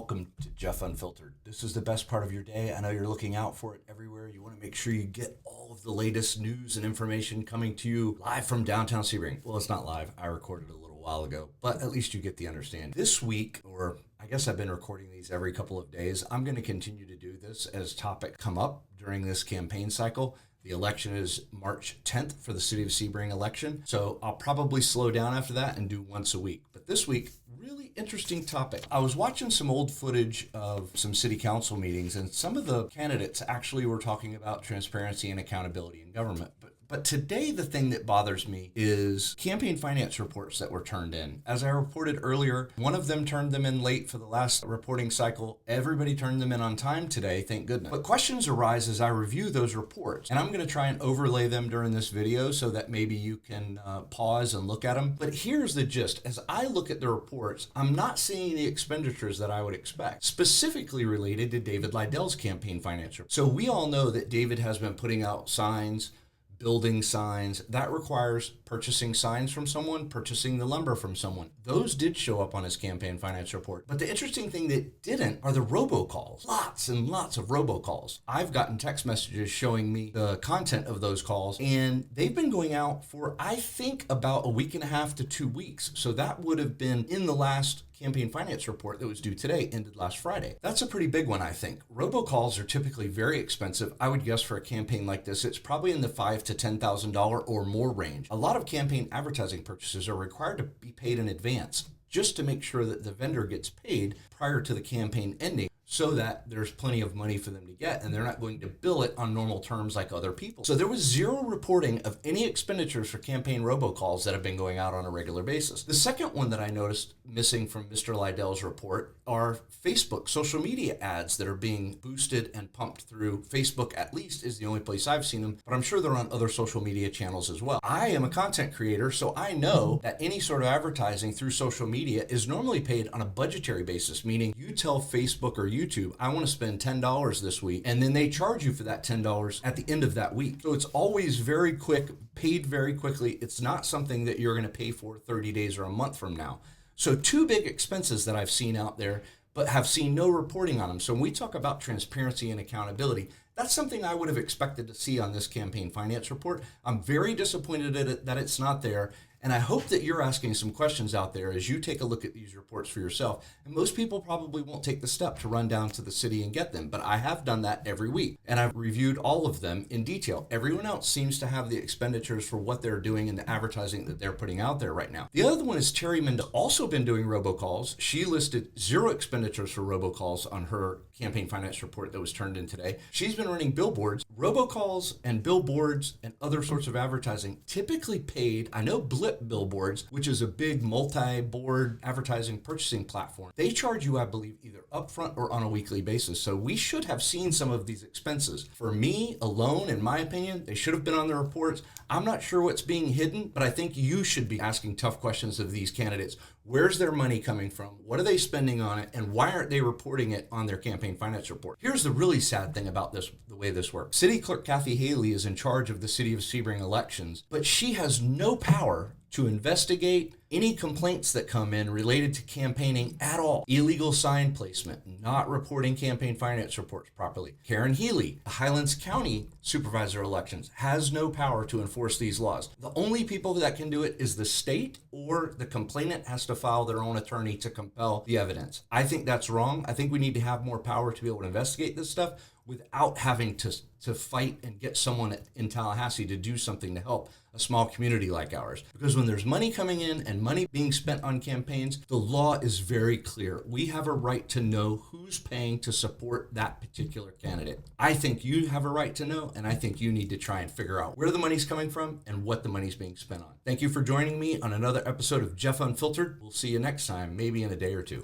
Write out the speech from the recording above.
welcome to Jeff Unfiltered. This is the best part of your day. I know you're looking out for it everywhere. You want to make sure you get all of the latest news and information coming to you live from downtown Sebring. Well, it's not live. I recorded a little while ago, but at least you get the understanding. This week, or I guess I've been recording these every couple of days, I'm going to continue to do this as topics come up during this campaign cycle. The election is March 10th for the City of Sebring election, so I'll probably slow down after that and do once a week. But this week, really interesting topic. I was watching some old footage of some city council meetings, and some of the candidates actually were talking about transparency and accountability in government. But today, the thing that bothers me is campaign finance reports that were turned in. As I reported earlier, one of them turned them in late for the last reporting cycle. Everybody turned them in on time today, thank goodness. But questions arise as I review those reports. And I'm going to try and overlay them during this video so that maybe you can pause and look at them. But here's the gist. As I look at the reports, I'm not seeing the expenditures that I would expect, specifically related to David Leidel's campaign finance report. So we all know that David has been putting out signs, building signs. That requires purchasing signs from someone, purchasing the lumber from someone. Those did show up on his campaign finance report. But the interesting thing that didn't are the robocalls. Lots and lots of robocalls. I've gotten text messages showing me the content of those calls, and they've been going out for, I think, about a week and a half to 2 weeks. So that would have been in the last campaign finance report that was due today, ended last Friday. That's a pretty big one, I think. Robocalls are typically very expensive. I would guess for a campaign like this, it's probably in the $5,000 to $10,000 or more range. A lot of campaign advertising purchases are required to be paid in advance just to make sure that the vendor gets paid prior to the campaign ending, so that there's plenty of money for them to get and they're not going to bill it on normal terms like other people. So there was zero reporting of any expenditures for campaign robocalls that have been going out on a regular basis. The second one that I noticed missing from Mr. Leidel's report are Facebook social media ads that are being boosted and pumped through Facebook. At least is the only place I've seen them, but I'm sure they're on other social media channels as well. I am a content creator, so I know that any sort of advertising through social media is normally paid on a budgetary basis, meaning you tell Facebook or YouTube, I want to spend $10 this week, and then they charge you for that $10 at the end of that week. So it's always very quick, paid very quickly. It's not something that you're going to pay for 30 days or a month from now. So two big expenses that I've seen out there, but have seen no reporting on them. So when we talk about transparency and accountability, that's something I would have expected to see on this campaign finance report. I'm very disappointed that it's not there. And I hope that you're asking some questions out there as you take a look at these reports for yourself. And most people probably won't take the step to run down to the city and get them, but I have done that every week. And I've reviewed all of them in detail. Everyone else seems to have the expenditures for what they're doing and the advertising that they're putting out there right now. The other one is Terry Mendel, also been doing robocalls. She listed zero expenditures for robocalls on her campaign finance report that was turned in today. She's been running billboards. Robocalls and billboards and other sorts of advertising typically paid, I know Blip Billboards, which is a big multi-board advertising purchasing platform. They charge you, I believe, either upfront or on a weekly basis. So we should have seen some of these expenses. For me alone, in my opinion, they should have been on the reports. I'm not sure what's being hidden, but I think you should be asking tough questions of these candidates. Where's their money coming from? What are they spending on it? And why aren't they reporting it on their campaign finance report? Here's the really sad thing about this, the way this works. City Clerk Kathy Haley is in charge of the City of Sebring elections, but she has no power to investigate any complaints that come in related to campaigning at all. Illegal sign placement, not reporting campaign finance reports properly. Karen Healy, the Highlands County Supervisor elections, has no power to enforce these laws. The only people that can do it is the state, or the complainant has to file their own attorney to compel the evidence. I think that's wrong. I think we need to have more power to be able to investigate this stuff without having to fight and get someone in Tallahassee to do something to help a small community like ours. Because when there's money coming in and money being spent on campaigns, the law is very clear. We have a right to know who's paying to support that particular candidate. I think you have a right to know, and I think you need to try and figure out where the money's coming from and what the money's being spent on. Thank you for joining me on another episode of Jeff Unfiltered. We'll see you next time, maybe in a day or two.